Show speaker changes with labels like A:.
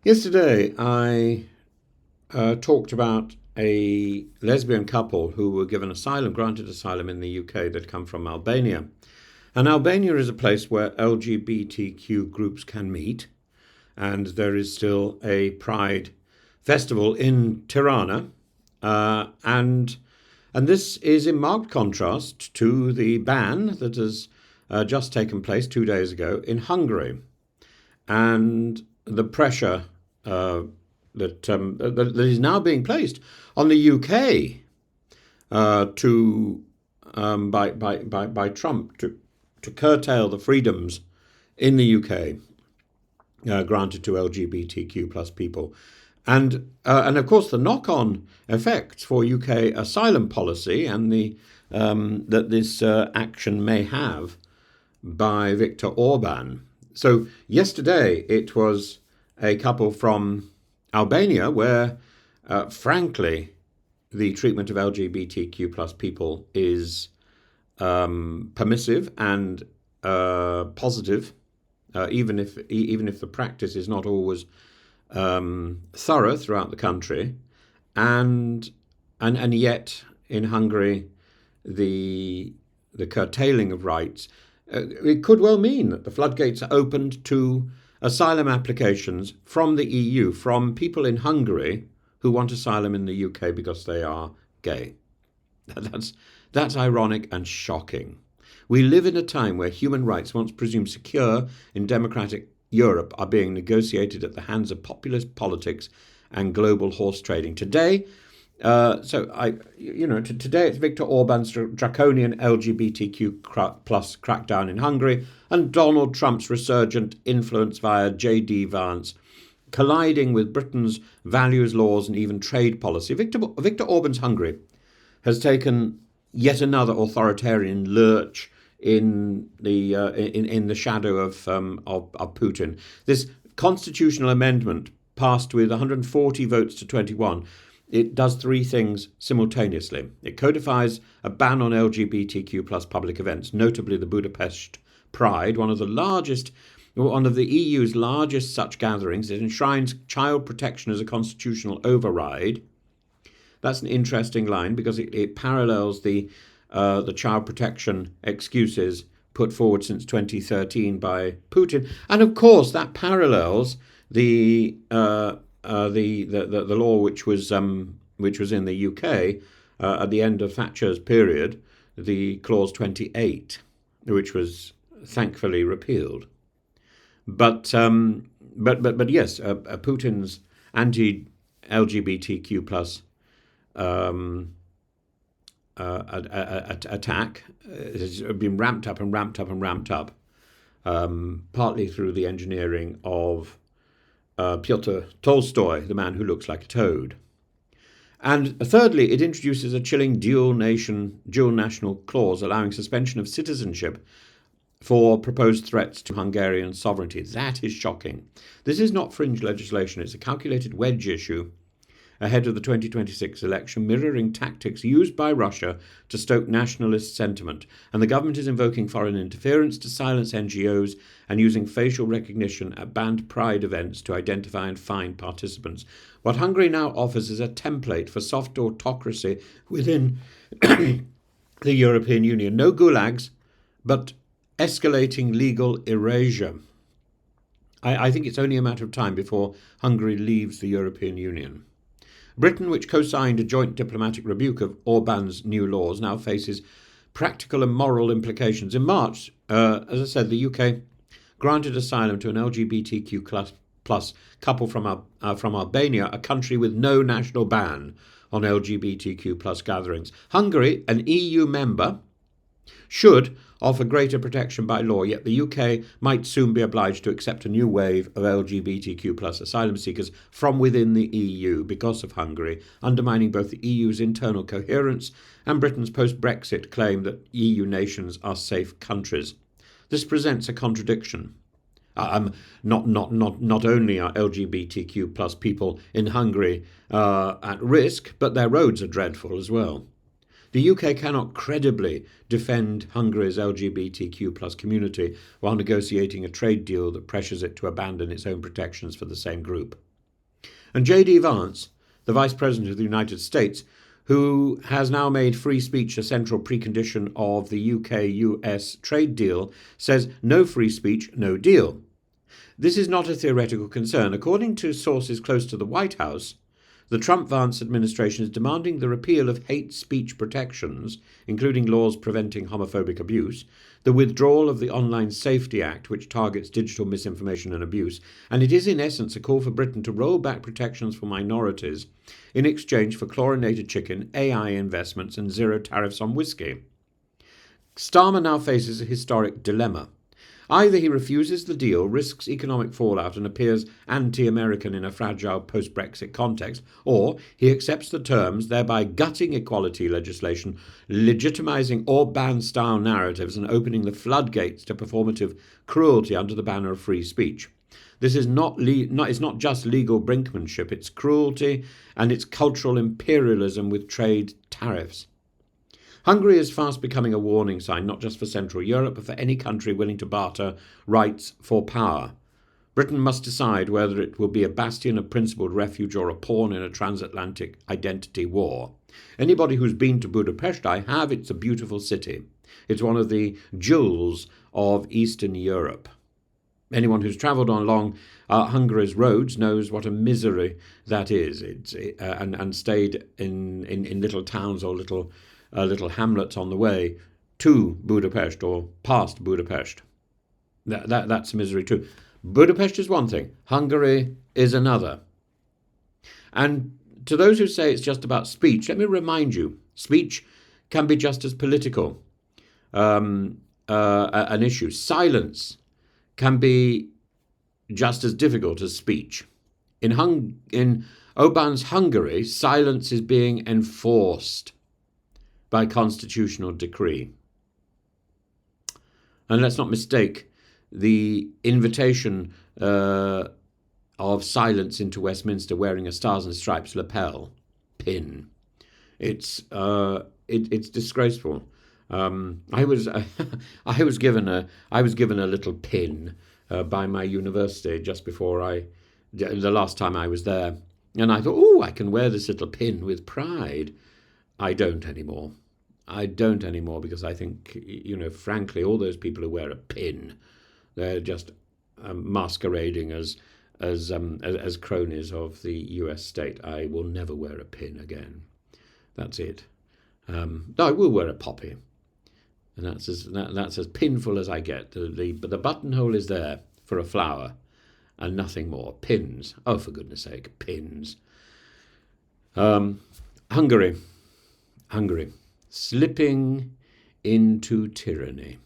A: Yesterday, I talked about a lesbian couple who were given asylum, granted asylum in the UK, that come from Albania. And Albania is a place where LGBTQ groups can meet, and there is still a pride festival in Tirana, and this is in marked contrast to the ban that has just taken place 2 days ago in Hungary, and the pressure uh, that is now being placed on the UK to by Trump to curtail the freedoms in the UK granted to LGBTQ plus people. And of course, the knock-on effects for UK asylum policy and the that this action may have by Viktor Orban. So yesterday it was a couple from Albania where, frankly, the treatment of LGBTQ plus people is permissive and positive, even if the practice is not always thorough throughout the country, and and yet in Hungary the curtailing of rights, it could well mean that the floodgates are opened to asylum applications from the EU, from people in Hungary who want asylum in the UK because they are gay. That's, that's ironic and shocking. We live in a time where human rights, once presumed secure in democratic Europe, are being negotiated at the hands of populist politics and global horse trading. Today, today it's Viktor Orban's draconian LGBTQ plus crackdown in Hungary and Donald Trump's resurgent influence via J.D. Vance colliding with Britain's values, laws, and even trade policy. Viktor Orban's Hungary has taken yet another authoritarian lurch in the shadow of Putin. This constitutional amendment passed with 140 votes to 21. It does three things simultaneously. It codifies a ban on LGBTQ plus public events, notably the Budapest Pride, one of the EU's largest such gatherings. It enshrines child protection as a constitutional override. That's an interesting line because it parallels the child protection excuses put forward since 2013 by Putin, and of course that parallels the law which was in the UK at the end of Thatcher's period, the clause 28, which was thankfully repealed. But yes, Putin's anti-LGBTQ plus attack has been ramped up and ramped up and ramped up, partly through the engineering of Pyotr Tolstoy, the man who looks like a toad. And thirdly, it introduces a chilling dual national clause allowing suspension of citizenship for proposed threats to Hungarian sovereignty. That is shocking. This is not fringe legislation. It's a calculated wedge issue ahead of the 2026 election, mirroring tactics used by Russia to stoke nationalist sentiment. And the government is invoking foreign interference to silence NGOs and using facial recognition at banned pride events to identify and fine participants. What Hungary now offers is a template for soft autocracy within the European Union. No gulags, but escalating legal erasure. I think it's only a matter of time before Hungary leaves the European Union. Britain, which co-signed a joint diplomatic rebuke of Orban's new laws, now faces practical and moral implications. In March, as I said, the UK granted asylum to an LGBTQ plus couple from Albania, a country with no national ban on LGBTQ plus gatherings. Hungary, an EU member, should offer greater protection by law, yet the UK might soon be obliged to accept a new wave of LGBTQ plus asylum seekers from within the EU because of Hungary, undermining both the EU's internal coherence and Britain's post-Brexit claim that EU nations are safe countries. This presents a contradiction. Not only are LGBTQ plus people in Hungary at risk, but their roads are dreadful as well. The UK cannot credibly defend Hungary's LGBTQ plus community while negotiating a trade deal that pressures it to abandon its own protections for the same group. And J.D. Vance, the Vice President of the United States, who has now made free speech a central precondition of the UK-US trade deal, says no free speech, no deal. This is not a theoretical concern. According to sources close to the White House, the Trump-Vance administration is demanding the repeal of hate speech protections, including laws preventing homophobic abuse, the withdrawal of the Online Safety Act, which targets digital misinformation and abuse, and it is in essence a call for Britain to roll back protections for minorities in exchange for chlorinated chicken, AI investments, and zero tariffs on whiskey. Starmer now faces a historic dilemma. Either he refuses the deal, risks economic fallout, and appears anti-American in a fragile post-Brexit context, or he accepts the terms, thereby gutting equality legislation, legitimising Orban-style narratives, and opening the floodgates to performative cruelty under the banner of free speech. This is it's not just legal brinkmanship, it's cruelty and it's cultural imperialism with trade tariffs. Hungary is fast becoming a warning sign, not just for Central Europe, but for any country willing to barter rights for power. Britain must decide whether it will be a bastion of principled refuge or a pawn in a transatlantic identity war. Anybody who's been to Budapest, I have, it's a beautiful city. It's one of the jewels of Eastern Europe. Anyone who's travelled along Hungary's roads knows what a misery that is. And stayed in little towns or little hamlets on the way to Budapest or past Budapest. That's misery too. Budapest is one thing, Hungary is another. And to those who say it's just about speech, let me remind you, speech can be just as political an issue. Silence can be just as difficult as speech. In Orbán's Hungary, silence is being enforced by constitutional decree. And let's not mistake the invitation of silence into Westminster wearing a Stars and Stripes lapel pin. It's disgraceful. I was given a little pin by my university just before the last time I was there, and I thought, oh, I can wear this little pin with pride. I don't anymore. Because I think, frankly, all those people who wear a pin, they're just masquerading as cronies of the US state. I will never wear a pin again. That's it. I will wear a poppy, and that's as pinful as I get. But the buttonhole is there for a flower, and nothing more. Pins. Oh, for goodness sake, pins. Hungary. Slipping into tyranny.